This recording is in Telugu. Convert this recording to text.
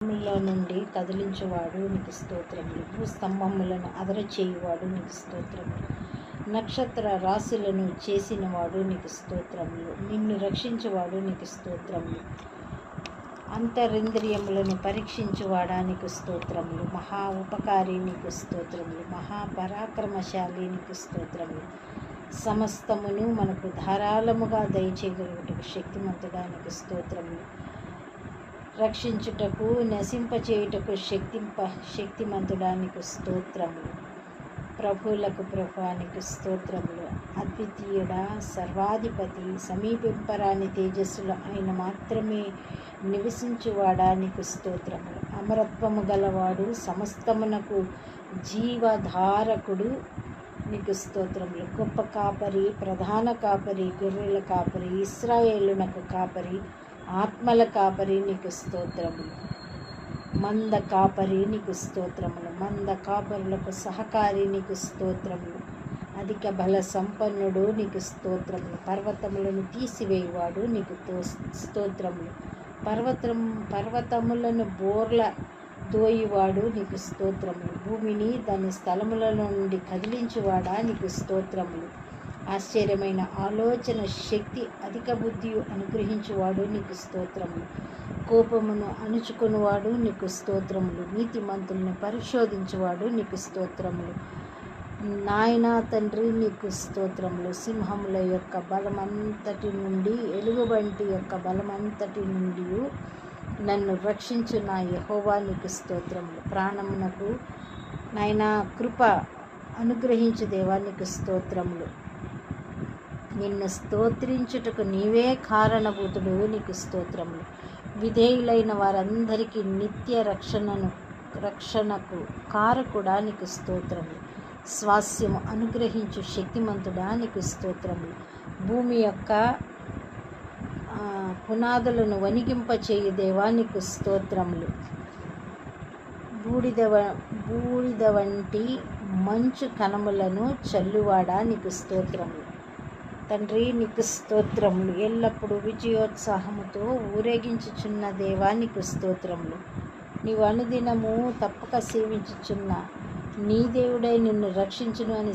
లో నుండి కదిలించువాడు నీకు స్తోత్రములు. భూస్తంభములను అదరచేయువాడు నీకు స్తోత్రములు. నక్షత్ర రాశులను చేసినవాడు నీకు స్తోత్రములు. నిన్ను రక్షించువాడు నీకు స్తోత్రములు. అంతరింద్రియములను పరీక్షించువాడా నీకు స్తోత్రములు. మహా ఉపకారి నీకు స్తోత్రములు. మహాపరాక్రమశాలి నీకు స్తోత్రములు. సమస్తమును మనకు ధారాళముగా దయచేయగలుగుటకు శక్తిమంతుడా నీకు స్తోత్రములు. రక్షించుటకు నశింపచేయుటకు శక్తిమంతుడా నీకు స్తోత్రములు. ప్రభువులకు ప్రభువానికి స్తోత్రములు. అద్వితీయుడా, సర్వాధిపతి, సమీపింపరాని తేజస్సులో ఆయన మాత్రమే నివసించువాడా నీకు స్తోత్రములు. అమరత్వము గలవాడు, సమస్తమునకు జీవధారకుడు నీకు స్తోత్రములు. గొప్ప కాపరి, ప్రధాన కాపరి, గొర్రెల కాపరి, ఇశ్రాయేలునకు కాపరి, ఆత్మల కాపరి నీకు స్తోత్రములు. మంద కాపరి నీకు స్తోత్రములు. మంద కాపరులకు సహకారి నీకు స్తోత్రములు. అధిక బల సంపన్నుడు నీకు స్తోత్రములు. పర్వతములను తీసివేయువాడు నీకు స్తోత్రములు. పర్వతములను బోర్ల దోయువాడు నీకు స్తోత్రములు. భూమిని దాని స్థలముల నుండి కదిలించువాడా నీకు స్తోత్రములు. ఆశ్చర్యమైన ఆలోచన శక్తి, అధిక బుద్ధి అనుగ్రహించువాడు నీకు స్తోత్రములు. కోపమును అణుచుకునివాడు నీకు స్తోత్రములు. నీతిమంతులను పరిశోధించువాడు నీకు స్తోత్రములు. నాయనా తండ్రి నీకు స్తోత్రములు. సింహముల యొక్క బలమంతటి నుండి, ఎలుగుబంటి యొక్క బలమంతటి నుండి నన్ను రక్షించు నా యెహోవా నీకు స్తోత్రములు. ప్రాణమునకు నాయనా కృప అనుగ్రహించు దేవా నీకు స్తోత్రములు. నిన్ను స్తోత్రించుటకు నీవే కారణభూతుడు నీకు స్తోత్రములు. విధేయులైన వారందరికీ నిత్య రక్షణకు కారకుడా నీకు స్తోత్రములు. స్వాస్యము అనుగ్రహించు శక్తిమంతుడా నీకు స్తోత్రములు. భూమి యొక్క పునాదులను వణిగింపచేయు దేవా నీకు స్తోత్రములు. బూడిద వంటి మంచు కణములను చల్లువాడా నీకు స్తోత్రములు. తండ్రి నీకు స్తోత్రములు. ఎల్లప్పుడూ విజయోత్సాహముతో ఊరేగించుచున్న దేవా నీకు స్తోత్రములు. నీవు అనుదినము తప్పక సేవించుచున్న నీ దేవుడై నిన్ను రక్షించును అని